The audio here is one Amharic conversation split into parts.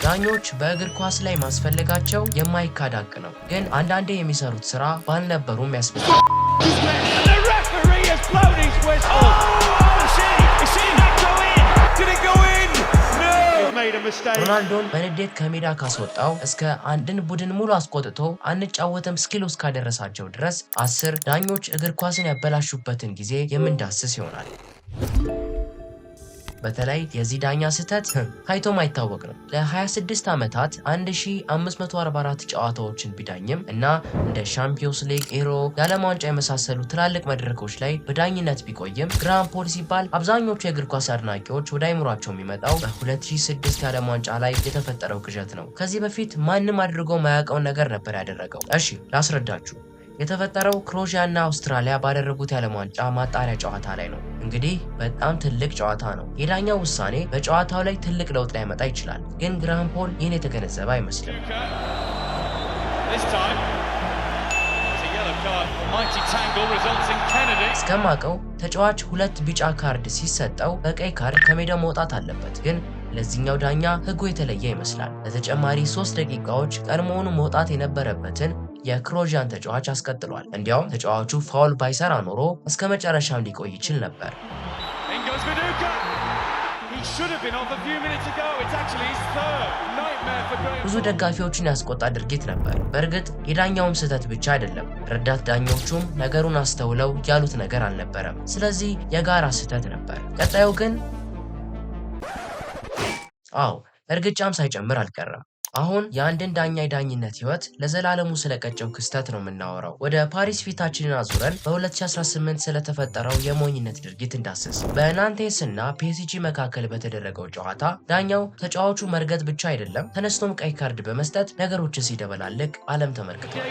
ዳኞች በእግር ኳስ ላይ ማስፈልጋቸው የማይካድ ሀቅ ነው፣ ግን አንዳንዴ የሚሰሩት ስራ ባልነበሩም ያስብላል። ሮናልዶን በንዴት ከሜዳ ካስወጣው እስከ አንድን ቡድን ሙሉ አስቆጥቶ አንጫወትም እስኪሉ እስካደረሳቸው ድረስ 10 ዳኞች እግር ኳስን ያበላሹበትን ጊዜ የምንዳስስ ይሆናል። በተለይ የዚህ ዳኛ ስህተት ታይቶም አይታወቅ ነው። ለ26 ዓመታት 1544 ጨዋታዎችን ቢዳኝም እና እንደ ሻምፒዮንስ ሊግ፣ ኤሮ፣ የዓለም ዋንጫ የመሳሰሉ ትላልቅ መድረኮች ላይ በዳኝነት ቢቆይም ግራሃም ፖል ሲባል አብዛኞቹ የእግር ኳስ አድናቂዎች ወደ አይምሯቸው የሚመጣው በ2006 የዓለም ዋንጫ ላይ የተፈጠረው ቅዠት ነው። ከዚህ በፊት ማንም አድርጎ ማያውቀውን ነገር ነበር ያደረገው። እሺ ላስረዳችሁ። የተፈጠረው ክሮኤሺያና አውስትራሊያ ባደረጉት የዓለም ዋንጫ ማጣሪያ ጨዋታ ላይ ነው። እንግዲህ በጣም ትልቅ ጨዋታ ነው። የዳኛው ውሳኔ በጨዋታው ላይ ትልቅ ለውጥ ሊያመጣ ይችላል፣ ግን ግራሃም ፖል ይህን የተገነዘበ አይመስልም። እስከማውቀው ተጫዋች 2 ቢጫ ካርድ ሲሰጠው በቀይ ካርድ ከሜዳው መውጣት አለበት፣ ግን ለዚህኛው ዳኛ ህጉ የተለየ ይመስላል። ለተጨማሪ 3 ደቂቃዎች ቀድሞውኑ መውጣት የነበረበትን የክሮኤሺያን ተጫዋች አስቀጥሏል። እንዲያውም ተጫዋቹ ፋውል ባይሰራ ኖሮ እስከ መጨረሻም ሊቆይ ይችል ነበር። ብዙ ደጋፊዎችን ያስቆጣ ድርጊት ነበር። በእርግጥ የዳኛውም ስህተት ብቻ አይደለም። ረዳት ዳኞቹም ነገሩን አስተውለው ያሉት ነገር አልነበረም። ስለዚህ የጋራ ስህተት ነበር። ቀጣዩ ግን እርግጫም ሳይጨምር አልቀረም። አሁን የአንድን ዳኛ የዳኝነት ህይወት ለዘላለሙ ስለቀጨው ክስተት ነው የምናወራው። ወደ ፓሪስ ፊታችንን አዙረን በ2018 ስለተፈጠረው የሞኝነት ድርጊት እንዳስስ። በናንቴስ እና ፒኤስጂ መካከል በተደረገው ጨዋታ ዳኛው ተጫዋቹ መርገጥ ብቻ አይደለም ተነስቶም ቀይ ካርድ በመስጠት ነገሮችን ሲደበላልቅ ዓለም ተመልክቷል።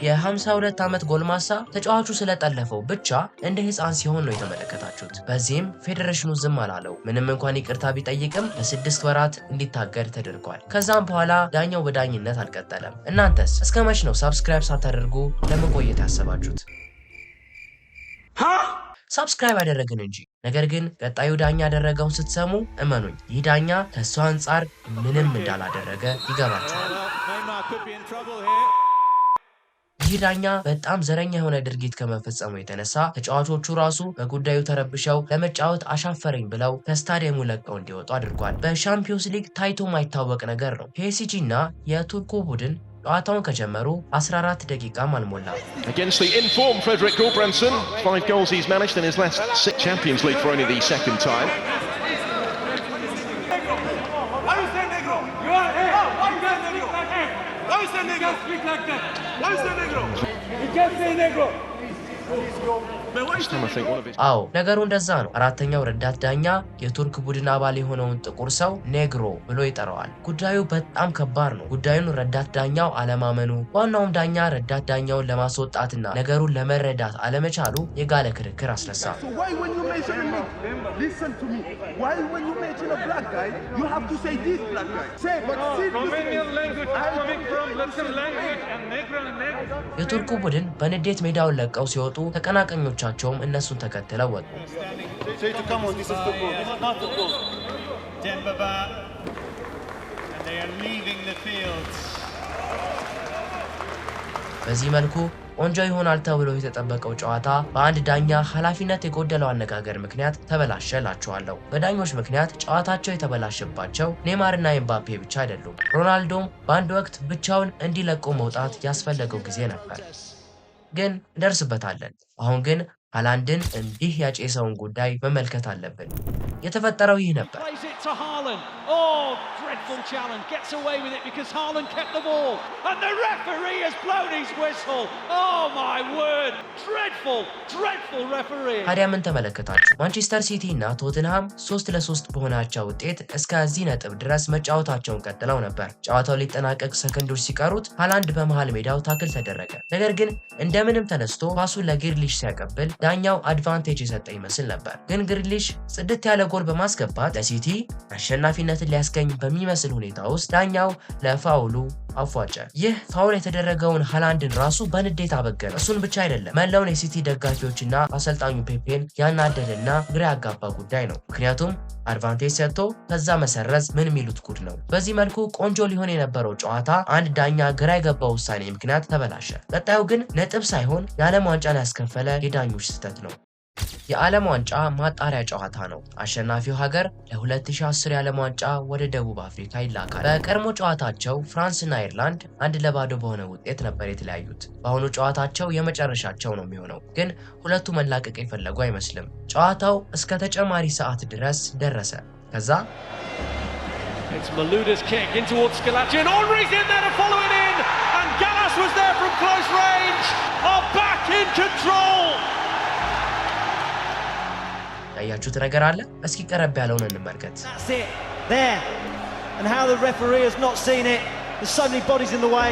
የ52 ዓመት ጎልማሳ ተጫዋቹ ስለጠለፈው ብቻ እንደ ህፃን ሲሆን ነው የተመለከታችሁት። በዚህም ፌዴሬሽኑ ዝም አላለው። ምንም እንኳን ይቅርታ ቢጠይቅም ለ6 ወራት እንዲታገድ ተደርጓል። ከዛም በኋላ ዳኛው በዳኝነት አልቀጠለም። እናንተስ እስከ መች ነው ሰብስክራይብ ሳታደርጉ ለመቆየት ያሰባችሁት? ሰብስክራይብ ያደረግን እንጂ። ነገር ግን ቀጣዩ ዳኛ ያደረገውን ስትሰሙ እመኑኝ፣ ይህ ዳኛ ከእሱ አንጻር ምንም እንዳላደረገ ይገባችኋል። ይህ ዳኛ በጣም ዘረኛ የሆነ ድርጊት ከመፈጸሙ የተነሳ ተጫዋቾቹ ራሱ በጉዳዩ ተረብሸው ለመጫወት አሻፈረኝ ብለው ከስታዲየሙ ለቀው እንዲወጡ አድርጓል። በሻምፒዮንስ ሊግ ታይቶ ማይታወቅ ነገር ነው። ፒኤስጂ እና የቱርኩ ቡድን ጨዋታውን ከጀመሩ 14 ደቂቃም አልሞላም። Against the informed Fredrik Gulbrandsen, 5 goals he's managed in his last 6 Champions League for only the second time. ነገሩ እንደዛ ነው። አራተኛው ረዳት ዳኛ የቱርክ ቡድን አባል የሆነውን ጥቁር ሰው ኔግሮ ብሎ ይጠራዋል። ጉዳዩ በጣም ከባድ ነው። ጉዳዩን ረዳት ዳኛው አለማመኑ፣ ዋናውም ዳኛ ረዳት ዳኛውን ለማስወጣትና ነገሩን ለመረዳት አለመቻሉ የጋለ ክርክር አስነሳ። የቱርኩ ቡድን በንዴት ሜዳውን ለቀው ሲወጡ ተቀናቃኞቻቸውም እነሱን ተከትለው ወጡ። በዚህ መልኩ ቆንጆ ይሆናል ተብሎ የተጠበቀው ጨዋታ በአንድ ዳኛ ኃላፊነት የጎደለው አነጋገር ምክንያት ተበላሸላቸዋለሁ። በዳኞች ምክንያት ጨዋታቸው የተበላሸባቸው ኔይማርና ኤምባፔ ብቻ አይደሉም። ሮናልዶም በአንድ ወቅት ብቻውን እንዲለቁ መውጣት ያስፈለገው ጊዜ ነበር። ግን እንደርስበታለን። አሁን ግን ሃላንድን እንዲህ ያጨሰውን ጉዳይ መመልከት አለብን። የተፈጠረው ይህ ነበር። ታዲያ ምን ተመለከታችሁ? ማንቸስተር ሲቲ እና ቶትንሃም 3-3 በሆናቸው ውጤት እስከዚህ ነጥብ ድረስ መጫወታቸውን ቀጥለው ነበር። ጨዋታው ሊጠናቀቅ ሰከንዶች ሲቀሩት ሃላንድ በመሃል ሜዳው ታክል ተደረገ። ነገር ግን እንደምንም ተነስቶ ፓሱን ለግሪሊሽ ሲያቀብል ዳኛው አድቫንቴጅ የሰጠ ይመስል ነበር። ግን ግሪሊሽ ጽድት ያለ ጎል በማስገባት ለሲቲ አሸናፊነትን ሊያስገኝ በሚመስል ሁኔታ ውስጥ ዳኛው ለፋውሉ አፏጨ። ይህ ፋውል የተደረገውን ሃላንድን ራሱ በንዴት አበገነ። እሱን ብቻ አይደለም መላውን የሲቲ ደጋፊዎችና አሰልጣኙ ፔፔን ያናደደና ግራ ያጋባ ጉዳይ ነው። ምክንያቱም አድቫንቴጅ ሰጥቶ ከዛ መሰረዝ ምን የሚሉት ጉድ ነው። በዚህ መልኩ ቆንጆ ሊሆን የነበረው ጨዋታ አንድ ዳኛ ግራ የገባው ውሳኔ ምክንያት ተበላሸ። ቀጣዩ ግን ነጥብ ሳይሆን የዓለም ዋንጫን ያስከፈለ የዳኞች ስህተት ነው። የዓለም ዋንጫ ማጣሪያ ጨዋታ ነው። አሸናፊው ሀገር ለ2010 የዓለም ዋንጫ ወደ ደቡብ አፍሪካ ይላካል። በቀድሞ ጨዋታቸው ፍራንስና አይርላንድ 1-0 በሆነ ውጤት ነበር የተለያዩት። በአሁኑ ጨዋታቸው የመጨረሻቸው ነው የሚሆነው፣ ግን ሁለቱ መላቀቅ የፈለጉ አይመስልም። ጨዋታው እስከ ተጨማሪ ሰዓት ድረስ ደረሰ። ከዛ It's Malouda's kick in towards Scalacci and Henry's in there to follow it in, and Gallas was there from close range, are back in control. ያያችሁት ነገር አለ? እስኪ ቀረብ ያለውን እንመልከት። That's it there, and how the referee has not seen it. There's so many bodies in the way,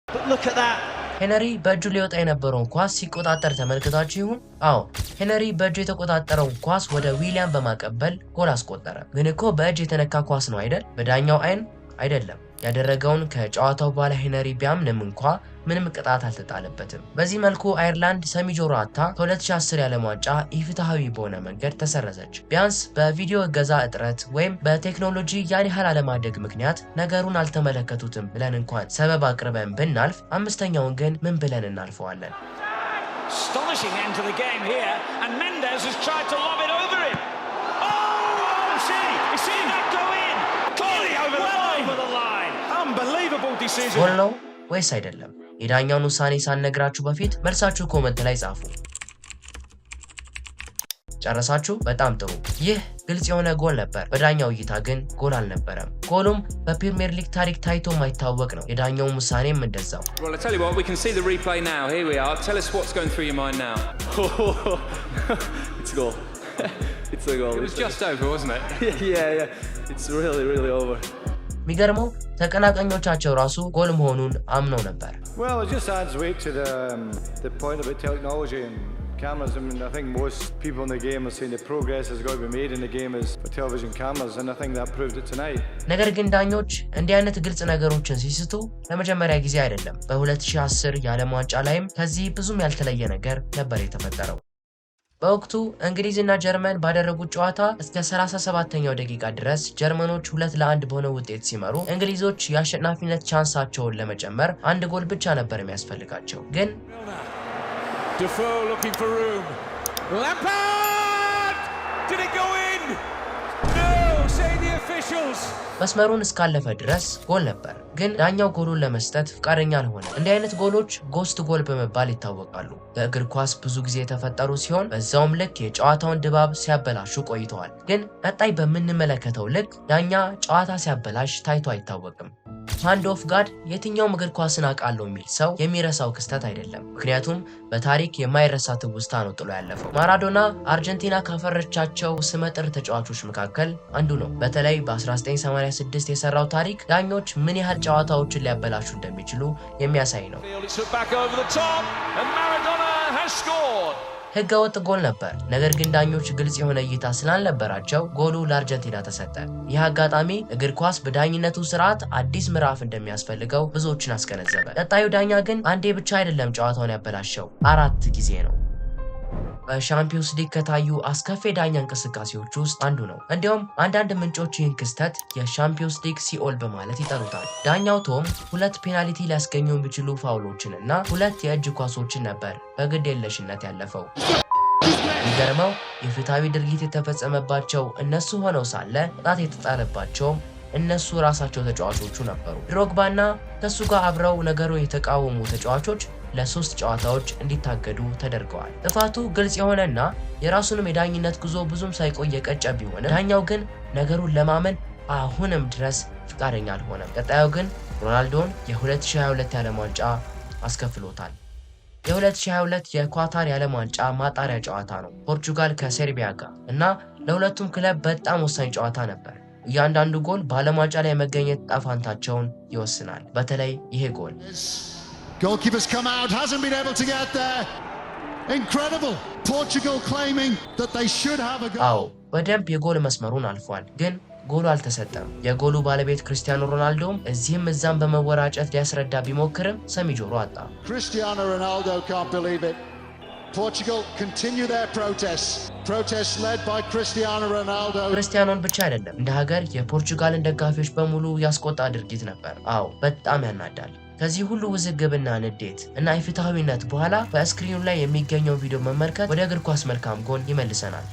but look at that. ሄነሪ በእጁ ሊወጣ የነበረውን ኳስ ሲቆጣጠር ተመልክታችሁ ይሁን? አዎ፣ ሄነሪ በእጁ የተቆጣጠረውን ኳስ ወደ ዊሊያም በማቀበል ጎል አስቆጠረ። ግን እኮ በእጅ የተነካ ኳስ ነው አይደል? በዳኛው አይን አይደለም። ያደረገውን ከጨዋታው በኋላ ሄነሪ ቢያምንም እንኳ ምንም ቅጣት አልተጣለበትም። በዚህ መልኩ አይርላንድ ሰሚ ጆሮ አታ ከ2010 የዓለም ዋንጫ ኢፍትሐዊ በሆነ መንገድ ተሰረዘች። ቢያንስ በቪዲዮ እገዛ እጥረት ወይም በቴክኖሎጂ ያን ያህል አለማደግ ምክንያት ነገሩን አልተመለከቱትም ብለን እንኳን ሰበብ አቅርበን ብናልፍ፣ አምስተኛውን ግን ምን ብለን እናልፈዋለን? Astonishing end to the game here, and Mendes has tried to lob it over him. Oh, see that go in? Clearly over the line. Unbelievable decision. ጎል ነው ወይስ አይደለም? የዳኛውን ውሳኔ ሳንነግራችሁ በፊት መልሳችሁ ኮመንት ላይ ጻፉ። ጨረሳችሁ? በጣም ጥሩ። ይህ ግልጽ የሆነ ጎል ነበር። በዳኛው እይታ ግን ጎል አልነበረም። ጎሉም በፕሪሚየር ሊግ ታሪክ ታይቶ የማይታወቅ ነው። የዳኛውም ውሳኔም እንደዛው። Well, I tell you what, we can see the replay now. Here we are. Tell us what's going through your mind now. It's a goal. It's a goal. It was just over, wasn't it? yeah. It's really over. የሚገርመው ተቀናቃኞቻቸው ራሱ ጎል መሆኑን አምነው ነበር። Well, it just adds weight to the point about technology and cameras. I mean, I think most people in the game are saying the progress has got to be made in the game is for television cameras, and I think that proved it tonight. ነገር ግን ዳኞች እንዲህ አይነት ግልጽ ነገሮችን ሲስቱ ለመጀመሪያ ጊዜ አይደለም። በ2010 የዓለም ዋንጫ ላይም ከዚህ ብዙም ያልተለየ ነገር ነበር የተፈጠረው። በወቅቱ እንግሊዝና ጀርመን ባደረጉት ጨዋታ እስከ 37ኛው ደቂቃ ድረስ ጀርመኖች 2-1 በሆነ ውጤት ሲመሩ፣ እንግሊዞች የአሸናፊነት ቻንሳቸውን ለመጨመር አንድ ጎል ብቻ ነበር የሚያስፈልጋቸው። ግን Defoe looking for room. Lampard! Did it go in? No, say the officials. መስመሩን እስካለፈ ድረስ ጎል ነበር። ግን ዳኛው ጎሉን ለመስጠት ፍቃደኛ አልሆነ። እንዲህ አይነት ጎሎች ጎስት ጎል በመባል ይታወቃሉ። በእግር ኳስ ብዙ ጊዜ የተፈጠሩ ሲሆን በዛውም ልክ የጨዋታውን ድባብ ሲያበላሹ ቆይተዋል። ግን ቀጣይ በምንመለከተው ልክ ዳኛ ጨዋታ ሲያበላሽ ታይቶ አይታወቅም። ሃንድ ኦፍ ጋድ የትኛውም እግር ኳስን አውቃለሁ የሚል ሰው የሚረሳው ክስተት አይደለም። ምክንያቱም በታሪክ የማይረሳ ትውስታ ነው ጥሎ ያለፈው። ማራዶና አርጀንቲና ካፈረቻቸው ስመጥር ተጫዋቾች መካከል አንዱ ነው። በተለይ በ1986 የሰራው ታሪክ ዳኞች ምን ያህል ጨዋታዎችን ሊያበላሹ እንደሚችሉ የሚያሳይ ነው። ህገወጥ ጎል ነበር። ነገር ግን ዳኞች ግልጽ የሆነ እይታ ስላልነበራቸው ጎሉ ለአርጀንቲና ተሰጠ። ይህ አጋጣሚ እግር ኳስ በዳኝነቱ ስርዓት አዲስ ምዕራፍ እንደሚያስፈልገው ብዙዎችን አስገነዘበ። ቀጣዩ ዳኛ ግን አንዴ ብቻ አይደለም ጨዋታውን ያበላሸው፣ 4 ጊዜ ነው። በሻምፒዮንስ ሊግ ከታዩ አስከፊ ዳኛ እንቅስቃሴዎች ውስጥ አንዱ ነው። እንዲያውም አንዳንድ ምንጮች ይህን ክስተት የሻምፒዮንስ ሊግ ሲኦል በማለት ይጠሩታል። ዳኛው ቶም 2 ፔናልቲ ሊያስገኙ የሚችሉ ፋውሎችን እና 2 የእጅ ኳሶችን ነበር በግድ የለሽነት ያለፈው። የሚገርመው የፍትሃዊ ድርጊት የተፈጸመባቸው እነሱ ሆነው ሳለ ቅጣት የተጣለባቸውም እነሱ ራሳቸው ተጫዋቾቹ ነበሩ። ድሮግባና ከሱ ጋር አብረው ነገሩን የተቃወሙ ተጫዋቾች ለ3 ጨዋታዎች እንዲታገዱ ተደርገዋል። ጥፋቱ ግልጽ የሆነና የራሱንም የዳኝነት ጉዞ ብዙም ሳይቆይ የቀጨ ቢሆንም ዳኛው ግን ነገሩን ለማመን አሁንም ድረስ ፍቃደኛ አልሆነም። ቀጣዩ ግን ሮናልዶን የ2022 የዓለም ዋንጫ አስከፍሎታል። የ2022 የኳታር የዓለም ዋንጫ ማጣሪያ ጨዋታ ነው፣ ፖርቹጋል ከሴርቢያ ጋር እና ለሁለቱም ክለብ በጣም ወሳኝ ጨዋታ ነበር። እያንዳንዱ ጎል በዓለም ዋንጫ ላይ መገኘት ጣፋንታቸውን ይወስናል። በተለይ ይሄ ጎል Goalkeeper's come out, hasn't been able to get there. Incredible. Portugal claiming that they should have a goal. አዎ በደንብ የጎል መስመሩን አልፏል፣ ግን ጎሉ አልተሰጠም። የጎሉ ባለቤት ክርስቲያኖ ሮናልዶም እዚህም እዛም በመወራጨት ሊያስረዳ ቢሞክርም ሰሚ ጆሮ አጣ። Cristiano Ronaldo can't believe it. Portugal continue their protests. Protests led by Cristiano Ronaldo. ክርስቲያኖን ብቻ አይደለም እንደ ሀገር የፖርቹጋልን ደጋፊዎች በሙሉ ያስቆጣ ድርጊት ነበር። አዎ በጣም ያናዳል። ከዚህ ሁሉ ውዝግብና ንዴት እና ኢፍትሃዊነት በኋላ በስክሪኑ ላይ የሚገኘው ቪዲዮ መመልከት ወደ እግር ኳስ መልካም ጎን ይመልሰናል።